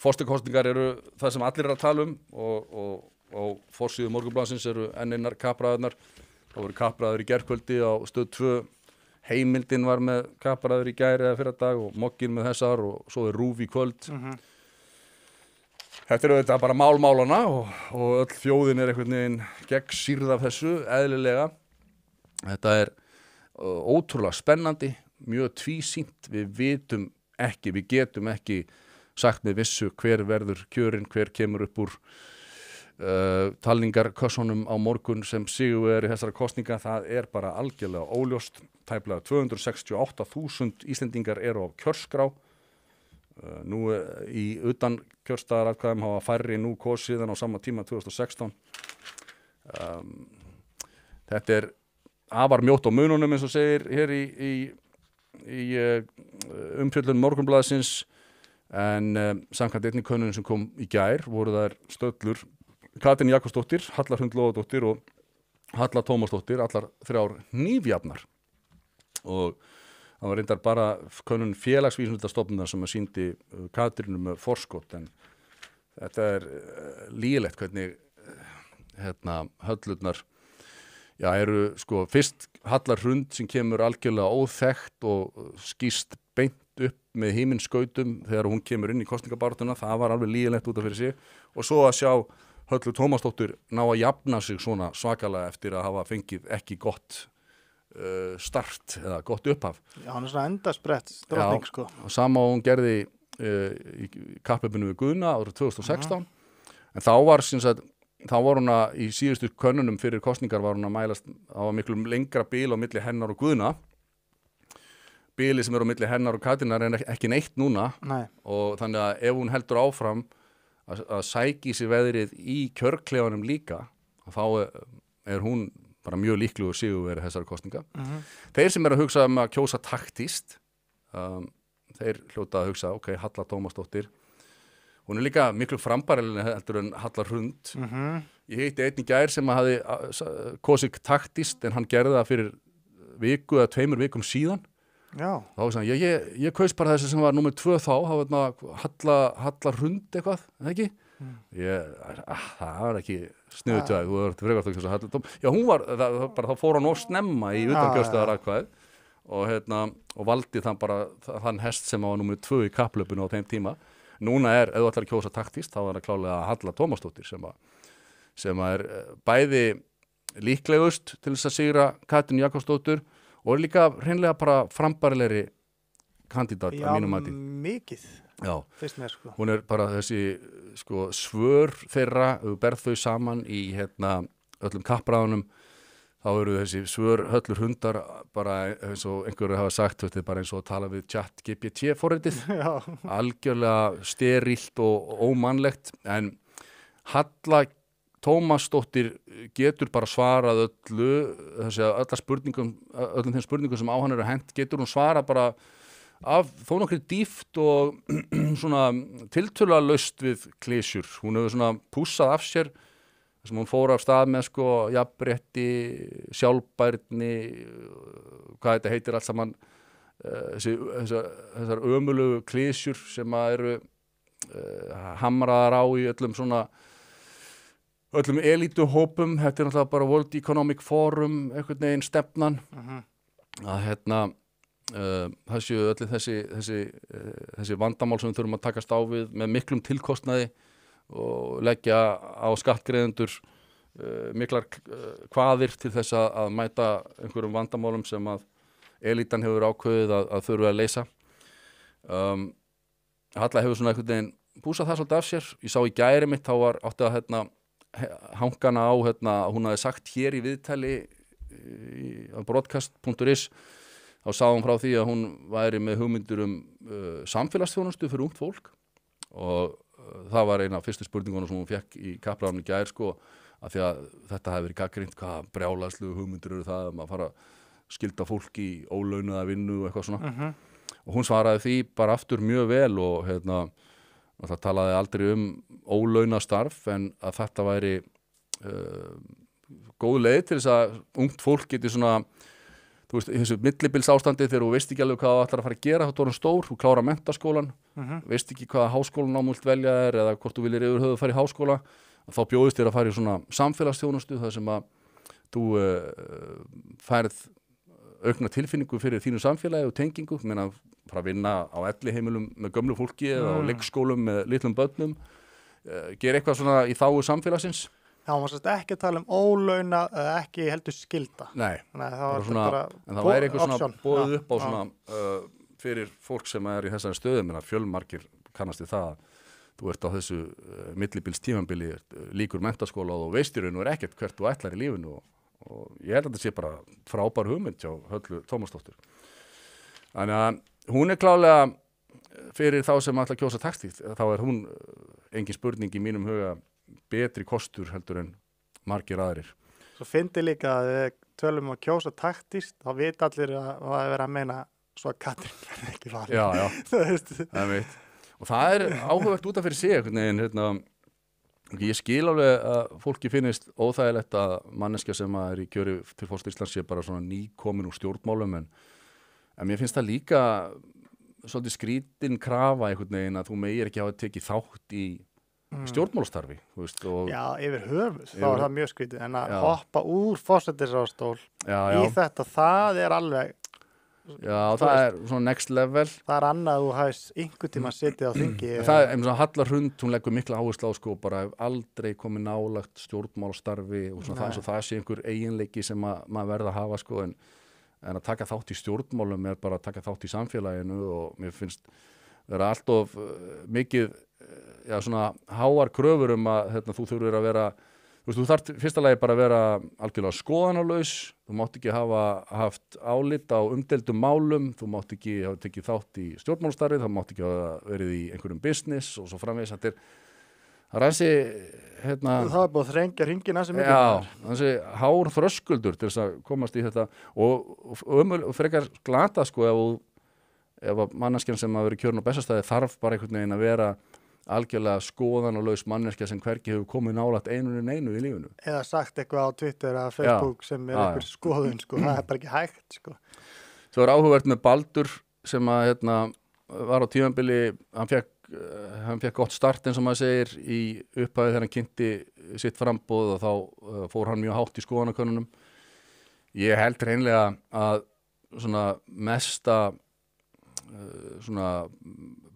Forsetakosningar eru það sem allir að tala og forsíðu Morgunblaðsins eru enn einar kappræðurnar. Það voru kappræður í gærkvöldi á Stöð 2. Heimildin var með kappræður í gær eða fyrradag og Mogginn með þessar og svo RÚV í kvöld. Þetta eru auðvitað bara málana og öll þjóðin einhvern veginn gegnsýrð af þessu, eðlilega. Þetta ótrúlega spennandi, mjög tvísýnt. Við getum ekki sagt með vissu hver verður kjörinn, hver kemur upp úr talningarkössunum á morgun sem sigurvegari þessara kosninga. Það bara algjörlega óljóst. Tæplega 268.000 Íslendingar eru á kjörskrá. Nú í utan kjörstaðaratkvæðum hafa færri nú kosið en á sama tíma 2016. Þetta afar mjótt á mununum eins og segir hér í umfjöllun Morgunblaðsins, en samkvæmt einni könnun sem kom í gær voru þær stöllur Katrín Jakobsdóttir, Halla Hrund Logadóttir og Halla Tómasdóttir, allar þrjár hnífjafnar. Og það var reyndar bara könnun félagsvísindastofnunar sem sýndi Katrínu með forskot, en þetta lýgilegt hvernig höllurnar eru sko fyrst Halla Hrund sem kemur algjörlega óþekkt og skýst beint upp með himinskautum þegar hún kemur inn í kosningabarátuna. Það var alveg lýgilegt út af fyrir sig, og svo að sjá Höllu Tómasdóttir ná að jafna sig svona svakalega eftir að hafa fengið ekki gott start eða gott upphaf. Já, hann svona endasprett drottning, sko. Og sama hún gerði í kapphlaupinu við Guðna árið 2016, en þá var hún í síðustu könnunum fyrir kosningar var hún að mælast á miklu lengra bil á milli hennar og Guðna. Bili sem á milli hennar og Katrínar ekki neitt núna. Nei. Og þannig að ef hún heldur áfram að sæki sér veðrið í kjörklefanum líka, þá hún bara mjög líklegur sigurvegari þessara kosninga. Þeir sem að hugsa að kjósa taktíst, þeir hljóta að hugsa, ok, Halla Tómasdóttir, hún líka miklu frambærilegri heldur en Halla Hrund. Ég hitti einn í gær sem hafði kosið taktíst, en hann gerði það fyrir viku eða 2 vikum síðan. Já. Þá sagði hann, ég kaus bara þessi sem var númer 2 þá, Halla Hrund eitthvað, ekki? Það var ekki sniðut að þú verður frekar þess að Halla Tóm. Já, hún var, þá fór hann of snemma í utankjörstaðaratkvæðið og valdi þann hest sem var númer 2 í kapphlaupinu á þeim tíma. Núna ef þú ætlar að kjósa taktíst, þá það klálega Halla Tómasdóttir sem bæði líklegust til þess að sigra Katrín Jakobsdóttur og líka hreinlega bara frambærilegri kandidát að mínum mati. Já, mikið. Já, Fyrst mér, sko. Hún bara þessi svör þeirra, ef þú berð þau saman í öllum kappræðunum, þá eru þessi svör Höllu Hrundar bara eins og einhverju hafa sagt, þetta bara eins og að tala við ChatGPT forritið. Já. Algjörlega sterilt og ómannlegt, en Halla Tómasdóttir getur bara svarað öllum þeim spurningum sem á hann eru hent, getur hún svarað bara af þó nokkri dýpt og svona tiltölulega laust við klísjur. Hún hefur svona pússað af sér sem hún fór af stað með jafnrétti, sjálfbærni, hvað þetta heitir allt saman, þessar ömurlegu klísjur sem eru hamraðar á í öllum elítuhópum. Þetta náttúrulega bara World Economic Forum einhvern veginn stefnan að það séu öll þessi vandamál sem við þurfum að takast á við með miklum tilkostnaði og leggja á skattgreiðendur miklar kvaðir til þess að mæta einhverjum vandamálum sem að elítan hefur ákveðið að þurfa að leysa. Halla hefur svona einhvern veginn púsað það svolítið af sér. Ég sá í gæri mitt, þá átti að hangana á, hún hafði sagt hér í viðtali á broadcast.is, þá sagði hún frá því að hún væri með hugmyndir samfélagsþjónustu fyrir ungt fólk, og það var eina af fyrstu spurningunum sem hún fekk í kappræðunum í gær, af því að þetta hefði verið gagnrýnt, hvað brjálæðslegu hugmyndir eru það að fara að skylda fólk í ólaunaða vinnu og eitthvað svona. Og hún svaraði því bara aftur mjög vel, og það talaði aldrei ólaunastarf, en að þetta væri góð leið til þess að ungt fólk geti svona þú veist, í þessu millibilsástandi þegar þú veist ekki alveg hvað þú ætlar að fara að gera, þá er stór, þú klára menntaskólan, veist ekki hvaða háskólanám þú vilt velja þér eða hvort þú viljir yfir höfuð fara í háskóla, þá bjóðist þér að fara í svona samfélagsþjónustu þar sem að þú færð aukna tilfinningu fyrir þínu samfélagi og tengingu, meina fara að vinna á elliheimilum með gömlu fólki eða á leikskólum með litlum börnum, gera eitthvað svona í þágu samfélagsins. Já, maður sérst ekki að tala ólauna, ekki heldur skylda. Nei, það var svona, bara en það væri eitthvað option. svona boðið upp á svona fyrir fólk sem er í þessari stöðu, menna fjölmargir kannast við það að þú ert á þessu millibilstímabili, líkur menntaskóla og þú veist í raun og ekkert hvert þú ætlar í lífinu og ég held að þetta sé bara frábær hugmynd hjá Höllu Tómasdóttur. Þannig að hún er klálega fyrir þá sem ætla að kjósa taktíkt, þá er hún engin spurning í mínum huga betri kostur heldur en margir aðrir. Svo fyndi líka að við tölum að kjósa taktíst, þá vita allir að það er verið að meina svo að Katrín verði ekki valin. Já, það veit. Og það er áhugavert út af fyrir sig einhvern veginn, hérna, ég skil alveg að fólki finnist óþægilegt að manneskja sem er í kjöri til forseta Íslands sé bara svona nýkomin úr stjórnmálum en mér finnst það líka svolítið skrítin krafa einhvern veginn að þú megir ekki hafa tekið þátt í stjórnmálastarfi, þú veist, og Já, yfir höfuð, þá er það mjög skrítið en að hoppa úr forsætisráðstól í þetta, það er alveg það er svona next level. Það er annað þú hafist einhvern tíma setið á þingi. Það er eins og Halla Hrund, hún leggur mikla áherslu á sko, bara hef aldrei komið nálagt stjórnmálastarfi og svona það eins og það sé einhver eiginleiki sem maður verða að hafa sko, en að taka þátt í stjórnmálum er bara að taka þátt í samfélaginu og mér finnst vera allt of mikið svona háar kröfur að þú þurfir að vera þú þarft fyrsta lagi bara að vera algjörlega skoðanalaus, þú mátt ekki hafa haft álit á umdeildum málum, þú mátt ekki hafa tekið þátt í stjórnmálastarfi, þú mátt ekki hafa verið í einhverjum business og svo framvegis. Það er hansi það er búið að þrengja hringina sem mikið. Já, hansi hár þröskuldur til þess að komast í þetta og frekar glata sko ef að manneskjan sem að vera kjörn á Bessastaði þarf bara einhvern veginn að vera algjörlega skoðanalaus manneskja sem hvergi hefur komið nálægt einu í lífinu. Eða sagt eitthvað á Twitter eða Facebook sem er einhver skoðun, sko, það er bara ekki hægt, sko. Svo er áhugavert með Baldur sem að var á tímabili, hann fekk gott start eins og maður segir í upphafi þegar hann kynnti sitt framboð og þá fór hann mjög hátt í skoðanakönnunum. Ég held hreinlega að svona mesta svona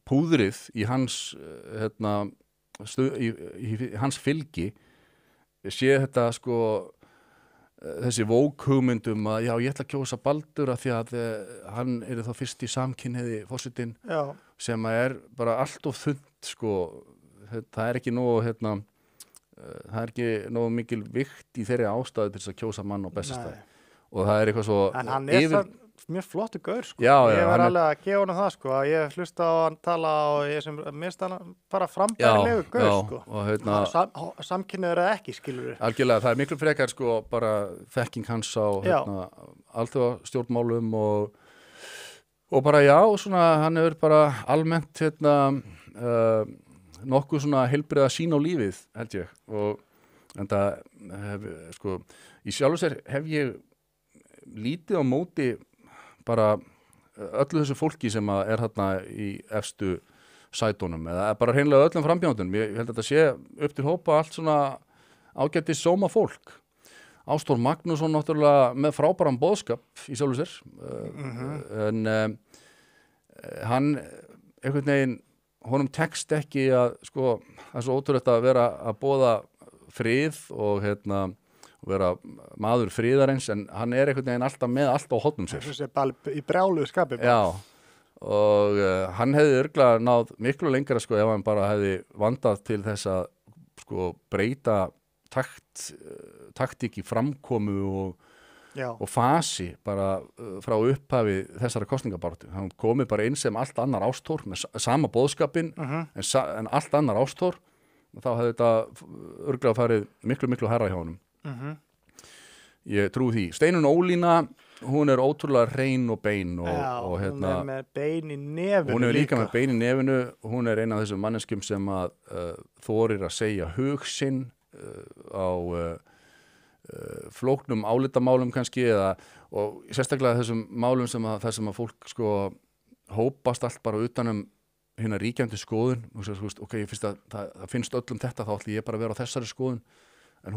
púðrið í hans í hans fylgi sé þetta sko þessi vókhugmyndum að já, ég ætla að kjósa Baldur af því að hann er þá fyrst í samkynhneigði forsetinn sem er bara allt of þunnt sko, það er ekki nógu það er ekki nógu mikil vikt í þeirri ástæðu til þess að kjósa mann á Bessastaði og það er eitthvað svo en hann er það mjög flottu gaur sko. Já, ég verð alveg að gefa hann það sko að ég hlusta á hann tala og ég sem mist hann bara frambærilegu gaur sko og samkynniður eða ekki skilur við. Algjörlega, það er miklu frekar sko bara þekking hans á alþjóðastjórnmálum og bara svona hann hefur bara almennt nokkuð svona heilbrigða sýn á lífið held ég og en það sko í sjálfu sér hef ég lítið á móti bara öllu þessu fólki sem er þarna í efstu sætunum eða bara hreinlega öllum frambjóðendum. Ég held að þetta sé upp til hópa allt svona ágætis sóma fólk. Ástór Magnússon náttúrulega með frábæran boðskap í sjálfu sér en hann einhvern veginn honum tekst ekki að sko það er svo ótrúlegt að vera að boða frið og vera maður friðarins en hann er einhvern veginn alltaf með allt á hornum sér. Það sé bara í brjálu skapi. Já, og hann hefði örugglega náð miklu lengra sko ef hann bara hefði vandað til þess að sko breyta taktík í framkomu og fasi bara frá upphafi þessara kosningabaráttu. Hann komið bara inn sem allt annar ástór með sama boðskapin en allt annar ástór og þá hefði þetta örugglega farið miklu hærra hjá honum. Ég trúi því. Steinunn Ólína hún er ótrúlega hrein og bein og hún er með bein í nefinu hún er líka með bein í nefinu hún er eina af þessum manneskjum sem að þorir að segja hug sinn á flóknum álitamálum kannski og sérstaklega þessum málum sem að fólk sko hópast allt bara utanum hérna ríkjandi skoðun og þú veist, ok, ég finnst að það finnst öllum þetta, þá ætlum ég bara að vera á þessari skoðun en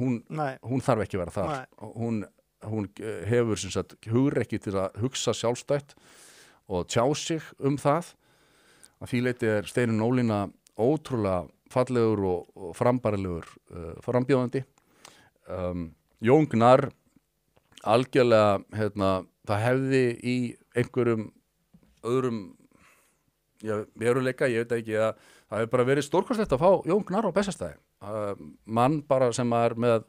hún þarf ekki að vera þar hún hefur sem sagt hugrekki til að hugsa sjálfstætt og tjá sig það að því leyti Steinunn Ólína ótrúlega fallegur og frambærilegur frambjóðandi Jón Gnarr algjörlega það hefði í einhverjum öðrum veruleika, ég veit ekki að það hefur bara verið stórkostlegt að fá Jón Gnarr á Bessastaði mann bara sem með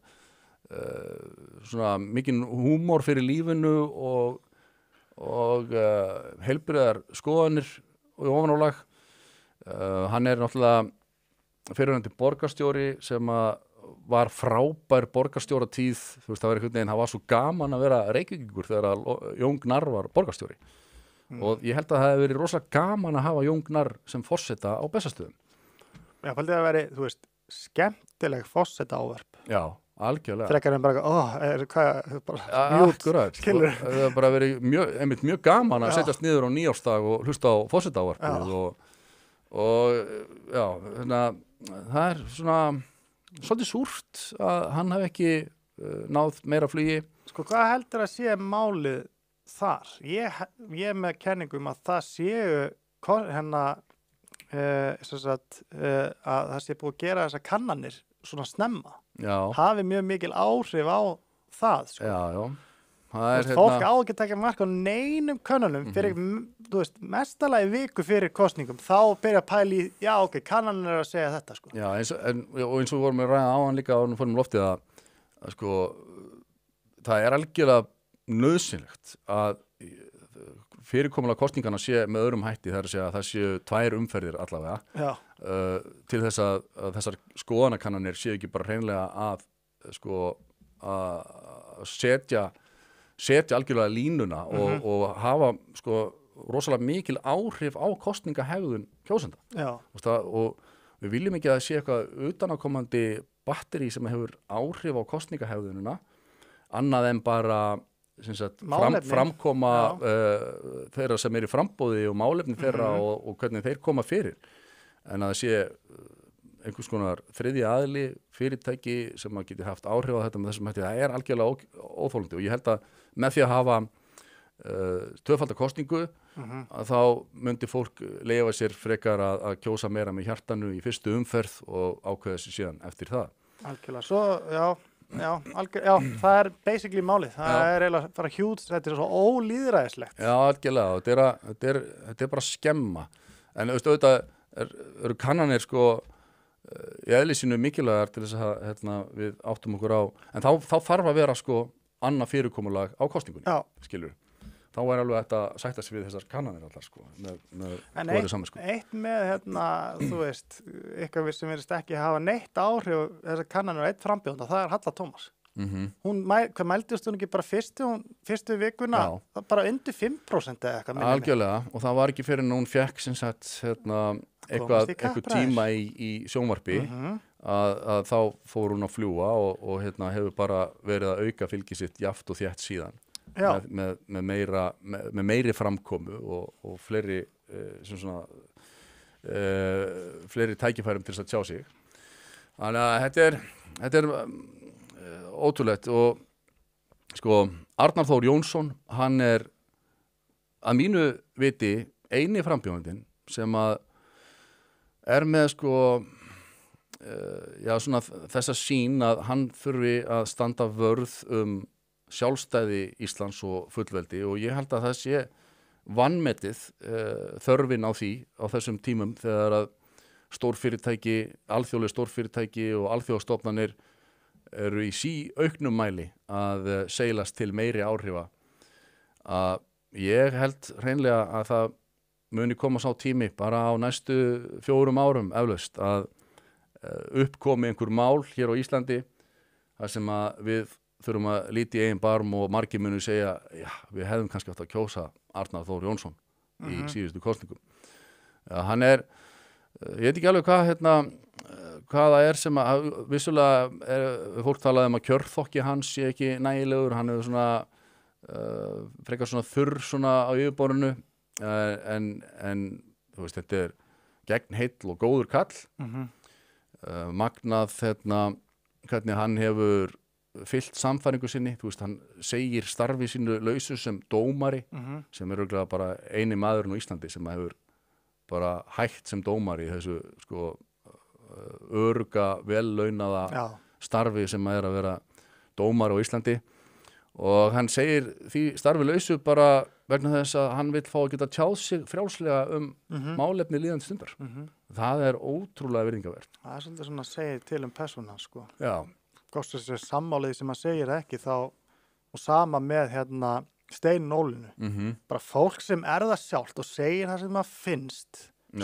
svona mikinn húmor fyrir lífinu og heilbrigðar skoðanir og ofanálag hann náttúrulega fyrrverandi borgarstjóri sem var frábær borgarstjóratíð þú veist, það var einhvern veginn, það var svo gaman að vera Reykvíkingur þegar Jón Gnarr var borgarstjóri og ég held að það hefði verið rosalega gaman að hafa Jón Gnarr sem forseta á Bessastöðum. Já, fældi það að veri, þú veist, skemmtileg forseta ávarp. Já, algjörlega. Frekar en bara, skilur. Það hefði bara verið mjög gaman að setjast niður á nýjársdag og hlusta á forseta ávarpið og já, það svona svolítið súrt að hann hafi ekki náð meira flugi. Sko, hvað heldur að sé málið þar? Ég með kenningum að það séu að það sé búið að gera þessar kannanir svona snemma. Já. Hafi mjög mikil áhrif á það, sko. Já. Það fólk á ekki að taka mark á neinum könnunum fyrir, þú veist, mestalagi viku fyrir kosningum, þá byrja að pæla í, já, ok, kannanir að segja þetta, sko. Já, eins og vorum við ræða á hann líka og fórum loftið að sko, það algjörlega nauðsynlegt að fyrirkomulega kosningarna sé með öðrum hætti þar að segja að það séu 2 umferðir allavega til þess að þessar skoðanakannanir séu ekki bara hreinlega að setja algjörlega línuna og hafa sko rosalega mikil áhrif á kosningahegðun kjósenda. Já. Og við viljum ekki að það sé eitthvað utanaðkomandi batteri sem hefur áhrif á kosningahegðunina annað en bara framkoma þeirra sem í framboði og málefni þeirra og hvernig þeir koma fyrir en að það sé einhvers konar þriðji aðili fyrirtæki sem að geti haft áhrif á þetta með þessum hætti, það algjörlega óþolandi og ég held að með því að hafa tvöfalda kosningu að þá myndi fólk leyfa sér frekar að kjósa meira með hjartanu í fyrstu umferð og ákveða sér síðan eftir það. Algjörlega, svo, já, það basically málið, það eiginlega bara hjút, þetta svo ólýðræðislegt. Já, algjörlega, þetta bara skemma, en auðvitað eru kannanir sko í eðli sínu mikilvægar til þess að við áttum okkur á, en þá þarf að vera sko annað fyrirkomulag á kosningunni, skilur. Þá alveg þetta sætta sig við þessar kannanir allar sko, með góðri saman sko. En eitt með þú veist, eitthvað sem verðist ekki hafa neitt áhrif þessar kannanir og eitt frambjóðanda, það Halla Tómas. Hún, hvað mældist hún ekki bara fyrstu vikuna, bara undir 5% eða eitthvað? Algjörlega, og það var ekki fyrir en hún fekk sem sagt, eitthvað tíma í sjónvarpi, að þá fór hún að fljúga og hefur bara verið að auka fylgi sitt jaft og þétt síðan. Með meiri framkomu og fleiri fleiri tækifærum til þess að tjá sig. Þannig að þetta er ótrúlegt og sko Arnar Þór Jónsson, hann er að mínu viti eini frambjóðandinn sem að er með sko svona þessa sýn að hann þurfi að standa vörð sjálfstæði Íslands og fullveldi og ég held að það sé vanmetið þörfin á því á þessum tímum þegar að stórfyrirtæki, alþjóðleg stórfyrirtæki og alþjóðastofnanir eru í auknum mæli að seilast til meiri áhrifa. Að ég held hreinlega að það muni koma sá tími bara á næstu 4 árum eflaust að uppkomi einhver mál hér á Íslandi þar sem að við þurfum að líti í eigin barm og margir munu segja, já, við hefðum kannski átt að kjósa Arnar Þór Jónsson í síðustu kosningum. Hann ég veit ekki alveg hvað það er sem að vissulega fólk talaði að kjörþokki hans sé ekki nægilegur, hann hefur svona frekar svona þurr svona á yfirborðinu en þú veist, þetta er gegnheill og góður kall magnað hvernig hann hefur fyllt samfæringu sinni, þú veist, hann segir starfi sínu lausu sem dómari sem er örugglega bara eini maðurinn á Íslandi sem hefur bara hægt sem dómari í þessu sko örugga, vellaunaða starfi sem er að vera dómari á Íslandi og hann segir því starfi lausu bara vegna þess að hann vill fá að geta tjáð sig frjálslega málefni líðandi stundar. Það er ótrúlega virðingavert. Það er svolítið svona að segja til persóna, sko. Já. Góðst þessi sammálið sem hann segir ekki þá, og sama með Steinin Ólinu. Bara fólk sem það sjálft og segir það sem maður finnst,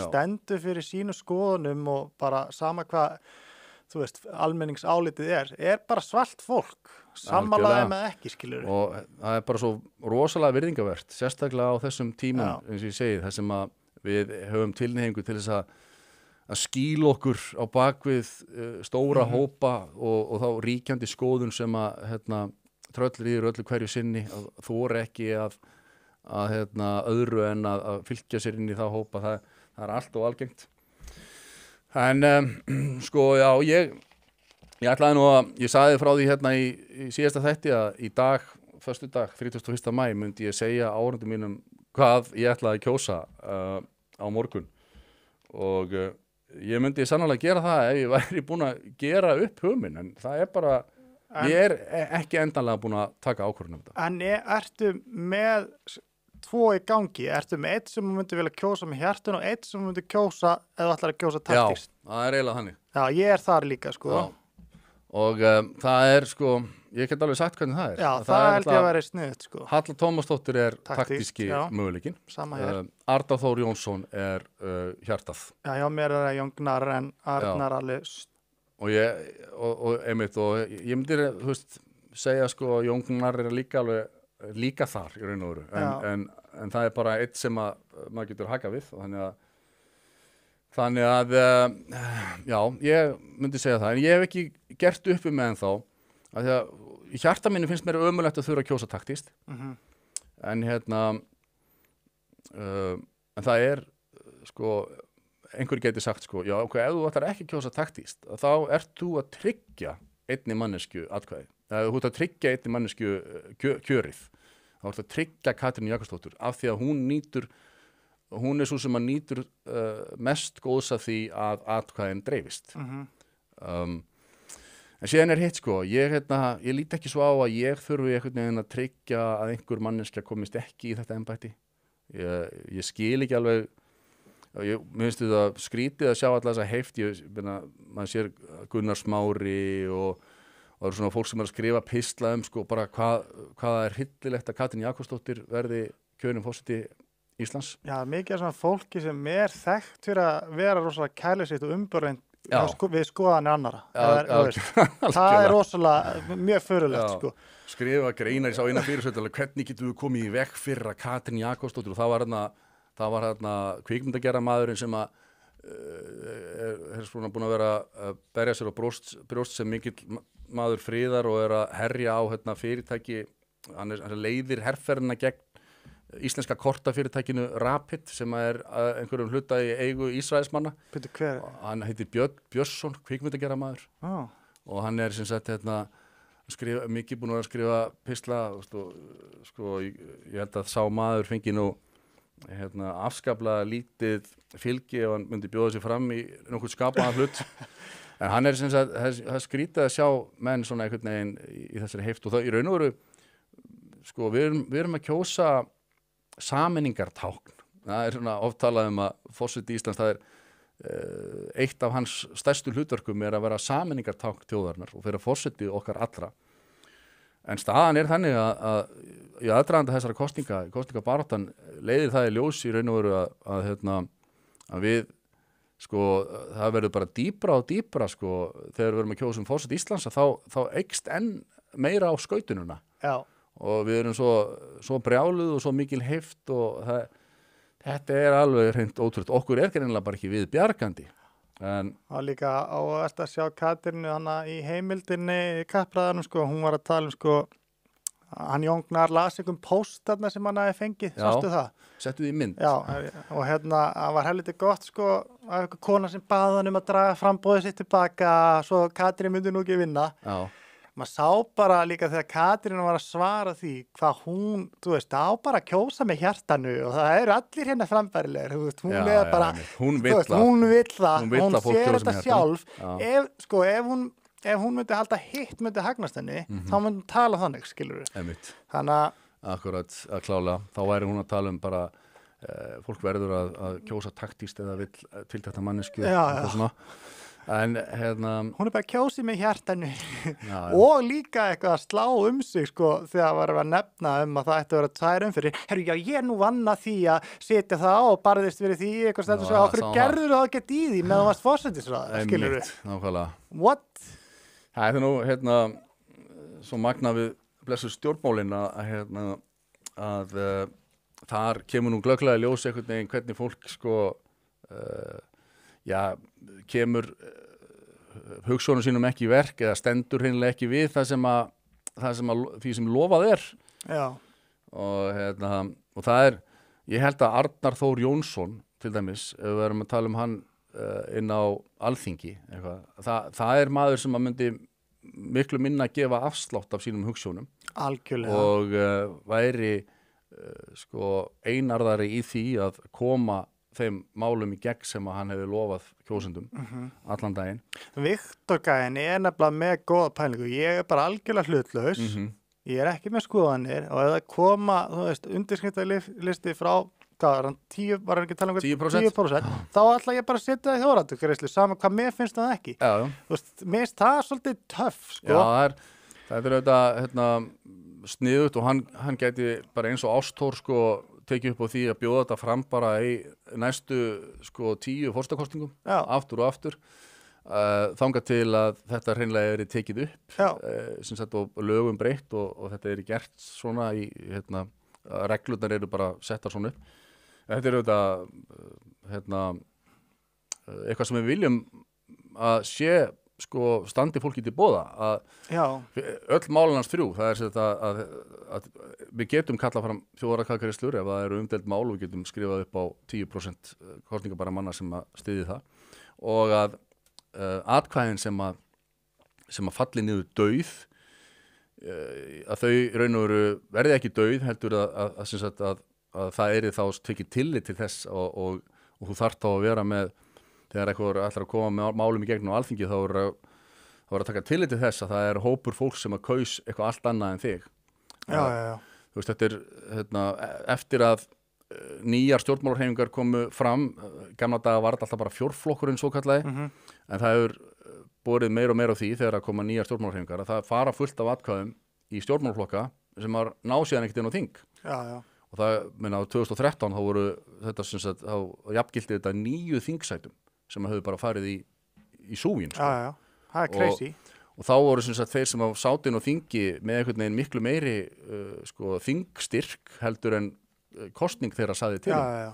stendur fyrir sínu skoðunum og bara sama hvað þú veist, almenningsálitið er bara svalt fólk, sammálaði með ekki, skilur. Og það er bara svo rosalega virðingavert, sérstaklega á þessum tímum, eins og ég segi, þessum að við höfum tilhneigingu til þess að skýla okkur á bakvið stóra hópa og þá ríkjandi skoðun sem að tröllir í öllu hverju sinni, að þora ekki að öðru en að fylgja sér inn í þá hópa, það er allt og algengt. En sko, já, ég ætlaði nú að, ég sagði frá því í síðasta þætti að í dag, föstudag, 31. maí, myndi ég segja áhorfendum mínum hvað ég ætlaði að kjósa á morgun. Og ég myndi sannarlega gera það ef ég væri búin að gera upp hugminn, en það er bara, ég er ekki endanlega búin að taka ákvörðun um þetta. En ertu með tvo í gangi, ertu með eitt sem þú myndir vilja kjósa með hjartun og eitt sem þú myndir kjósa eða ætlar að kjósa taktískt? Já, það er eiginlega þannig. Já, ég er þar líka, sko. Já. Og það er, sko, ég get alveg sagt hvernig það er. Já, það held ég að vera sniðugt, sko. Halla Tómasdóttir er taktíski möguleikinn. Sama hér. Arnar Þór Jónsson er hjartað. Já, mér er það Jón Gnarr en Arnar alveg. Og ég myndi, þú veist, segja, sko, Jón Gnarr er líka þar í raun og veru en það er bara eitt sem að maður getur haka við og þannig að já, ég myndi segja það en ég hef ekki gert uppi með ennþá af því að í hjarta mínu finnst mér ömurlegt að þurfa að kjósa taktískt en en það er sko, einhver geti sagt sko, já, ok, ef þú ætlar ekki kjósa taktískt þá ert þú að tryggja einni mannesku atkvæði þú ert að tryggja einni mannesku kjörið þá ert að tryggja Katrínu Jakobsdóttur af því að hún er svo sem að nýtur mest góðs af því að atkvæðin dreifist en síðan er hitt sko ég lít ekki svo á að ég þurfi einhvern veginn að tryggja að einhver manneskja komist ekki í þetta embætti ég skil ekki alveg mér finnst þetta skrítið að sjá alla þessa heift maður sér Gunnar Smári og það eru svona fólk sem er að skrifa pistla sko bara hvað er hyllilegt að Katrín Jakobsdóttir verði kjörin forseti Íslands. Já, mikið af svona fólki sem þekkt fyrir að vera rosalega kærleysýtt og umburðin við skoðanir annara. Það er rosalega mjög förulegt sko. Skrifa greinar í sá eina fyrirsöld hvernig getum við komið í veg fyrir að Katrín Jakobsdóttir og það var hérna kvikmyndagerðarmaðurinn sem að er svona búin að vera að berja sér á brjóst sem mikill maður friðar og er að herja á fyrirtæki, hann er leiðir herferðina gegn íslenska kortafyrirtækinu Rapid sem er einhverjum hluta í eigu Ísraelsmanna. Hver? Hann heitir Björn Björnsson, kvikmyndagerðarmaður og hann er sem sagt mikið búin að skrifa pistla sko, ég held að sá maður fengi nú afskaplega lítið fylgi ef hann myndi bjóða sér fram í nokkuð skapaðan hlut en hann er sem sagt, það skrítið að sjá menn svona einhvern veginn í þessari heift og það í raun og veru sko, við erum að kjósa sameiningartákn það er svona oft talað að forseti Íslands það eitt af hans stærstu hlutverkum er að vera sameiningartákn þjóðarinnar og fyrir forseti okkar allra en staðan er þannig að í aðdraganda þessara kosningabaráttan leiðir það í ljós í raun og veru að við sko, það verður bara dýpra og dýpra sko, þegar við erum að kjósa forseti Íslands þá eykst enn meira á skautununa og við erum svo brjáluð og svo mikil heift og þetta er alveg hreint ótrúlegt okkur er greinilega bara ekki við bjargandi og líka á að sjá Katrínu hana í heimildinni í kappræðanum sko, hún var að tala sko hann Jóngnar las einhvern post þarna sem hann hafi fengið, sástu það? Settu því í mynd. Já, og það var helviti gott sko af einhver kona sem bað hann að draga frambóðið sitt tilbaka, svo Katrín myndi nú ekki vinna. Já. Maður sá bara líka þegar Katrín var að svara því hvað hún, þú veist, á bara að kjósa með hjartanu og það eru allir hérna frambærilegir, þú veist, hún er bara, hún vill það, hún sér þetta sjálf, ef hún myndi halda hitt myndi hagnast henni, þá myndi hún tala þannig, skilur við. Þannig að... Akkurat, að klála. Þá væri hún að tala bara, fólk verður að kjósa taktíst eða vill til þetta mannesku. Já. En hún bara kjósið með hjartanu og líka eitthvað að slá sig, sko, þegar var að nefna að það ætti að vera 2 umferðir. Herru, já, ég nú vann að því að setja það og barðist fyrir því, eitthvað stendur svo, okkur gerður það ekki í því meðan þú varst forsætisráðherra, skilur við. Nákvæmlega. What? Það nú, svo magna við blessu stjórnmálin að þar kemur nú glögglega ljós einhvern veginn hvernig fólk sko kemur hugsjónum sínum ekki í verk eða stendur hreinlega ekki við því sem lofað er. Já. Og það ég held að Arnar Þór Jónsson til dæmis, ef við erum að tala um hann inn á Alþingi það er maður sem að myndi miklu minna að gefa afslátt af sínum hugsjónum. Algjörlega. Og væri sko einarðari í því að koma þeim málum í gegn sem að hann hefði lofað kjósendum allan daginn. Viktor Gæin nefnilega með góða pælingu. Ég bara algjörlega hlutlaus. Ég ekki með skoðanir og ef það koma, þú veist, undirskriftarlisti frá var hann ekki að tala um 10%, þá ætla ég bara að setja það í þjóðaratkvæðagreiðslu, sama hvað mér finnst það ekki. Já. Þú veist, mér finnst það svolítið töff, sko. Já, það er auðvitað sniðugt og hann gæti bara eins og Ástór sko tekið upp á því að bjóða þetta fram bara í næstu sko 10 forsetakosningum, aftur og aftur. Þangað til að þetta hreinlega er tekið upp, sem sagt og lögum breytt og þetta er gert svona í reglurnar eru bara settar svona upp. Þetta er auðvitað eitthvað sem við viljum að sé sko standi fólki til boða að öll málanans 3, það er þetta að við getum kallað fram þjóðaratkvæðagreiðslur ef það eru umdeild mál og við getum skrifað upp á 10% kosningabæra manna sem að styðji það og að atkvæðin sem að falli niður dauð að þau raun og veru verði ekki dauð heldur að það er þá tekið tillit til þess og þú þarft þá að vera með þegar eitthvað ætlar að koma með málum í gegnum á Alþingi þá er að taka tillit til þess að það er hópur fólk sem að kaus eitthvað allt annað en þig. Já. Þú veist, þetta er eftir að nýjar stjórnmálahreyfingar komu fram, gamla daga var þetta alltaf bara fjórflokkurinn svo kallaði, en það hefur borið meira og meira á því þegar að koma nýjar stjórnmálahreyfingar að það fara fullt af atkvæðum í stjórnmálaflokka sem var ná síðan ekkert inn á þing. Já. Og það, á 2013 þá voru þetta sem sagt, þá jafngilti þetta 9 þingsætum sem hefur bara farið í súginn. Sko. Já, það er crazy. Og þá voru sem sagt þeir sem á sátin og þingi með einhvern veginn miklu meiri sko, þingstyrk heldur en kosning þeirra saði til. Já.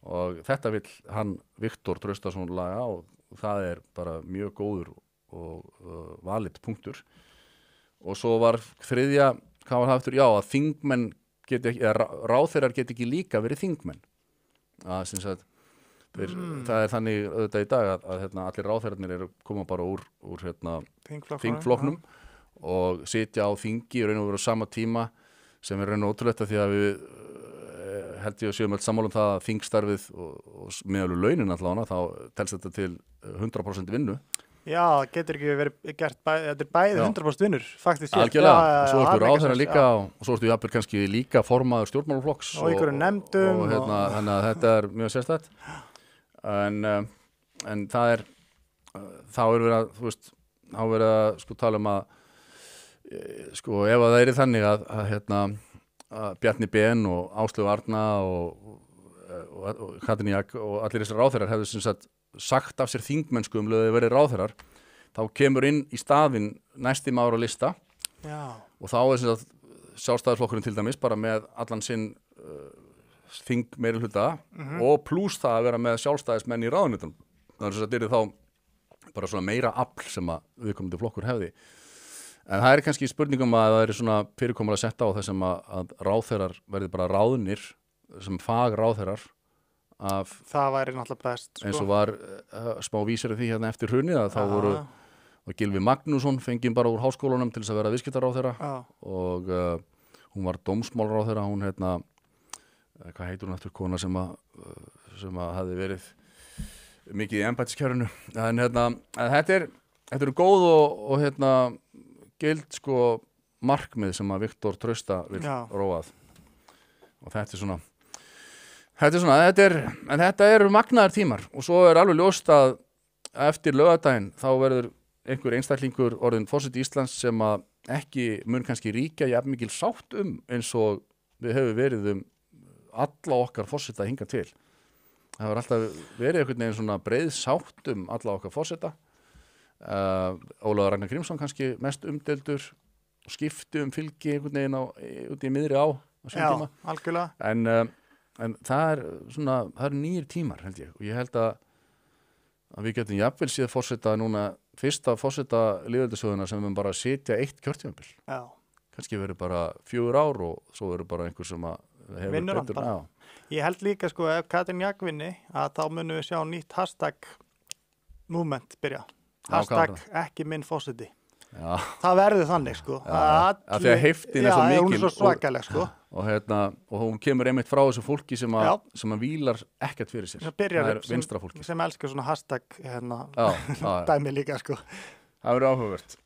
Og þetta vill hann Viktor Traustason laga og það er bara mjög góður og valid punktur. Og svo var þriðja, hvað var það eftir? Já, að þingmenn geti ekki, eða ráðherrar geti ekki líka verið þingmenn. Að sem sagt það er þannig auðvitað í dag að allir ráðherrarnir eru koma bara úr þingflokknum og sitja á þingi og raun og veru á sama tíma sem er raun og ótrúlegt því að við held ég að séum öll sammála það að þingstarfið og meðalur launin allavega þá telst þetta til 100% vinnu. Já, getur ekki verið gert þetta er bæði 100% vinnur, faktisk. Algjörlega, og svo ertu ráðherra líka og svo ertu jafnvel kannski líka formaður stjórnmálaflokks og ykkur nefndum og þannig að þetta er mjög sérstætt. En það er þá er verið að, þú veist, þá er verið að sko tala um að sko ef að það er þannig að Bjarni Ben og Áslaugu Arna og Katrín Jak og allir þessar ráðherrar hefðu sem sagt af sér þingmennsku leið verið ráðherrar, þá kemur inn í staðinn næsti maður á lista. Já. Og þá er sem sagt Sjálfstæðisflokkurinn til dæmis bara með allan sinn þing meiri hluta og pluss það að vera með sjálfstæðismenn í ráðuneytunum þannig að þetta er þá bara svona meira afl sem að viðkomandi flokkur hefði. En það er kannski spurningum að það er svona fyrirkomulega sett á þessum að ráðherrar verði bara ráðnir sem fagráðherrar af það væri náttúrulega best sko. eins og var smá vísir af því hérna eftir hrunið að þá voru Gylfi Magnússon fenginn bara úr háskólanum til þess að vera viðskiptaráðherra og hún var dómsmálaráðherra, hún hvað heitir hún eftir kona sem að hafði verið mikið í embættiskjörinu en þetta eru góð og gild sko markmið sem að Viktor Trausta vil róað og þetta eru magnaðar tímar og svo er alveg ljóst að eftir laugardaginn þá verður einhver einstaklingur orðinn forseti Íslands sem að ekki mun kannski ríkja jafn mikil sátt eins og við hefur verið alla okkar forseta hingað til. Það hefur alltaf verið einhvern veginn svona breið sátt alla okkar forseta. Ólafur Ragnar Grímsson kannski mest umdeildur og skipti fylgi einhvern veginn út í miðri á tíma. Algjörlega. En það er nýjir tímar held ég og ég held að við getum jafnvel séð forseta núna fyrsta forseta lýðveldissöguna sem við bara sitja eitt kjörtímabil. Já. Kannski verður bara 4 ár og svo verður bara einhver sem að hefur vinnur hann bara. Ég held líka sko ef Katrín Jakvinni að þá munum við sjá nýtt hashtag movement byrja. Hashtag ekki minn forseti. Já. Það verður þannig sko. Af því að heiftin svo mikil. Hún svo svakaleg sko. Og hún kemur einmitt frá þessu fólki sem að vílar ekkert fyrir sér. Það er vinstra fólki. Sem elskar svona hashtag dæmi líka sko. Það verður áhugavert.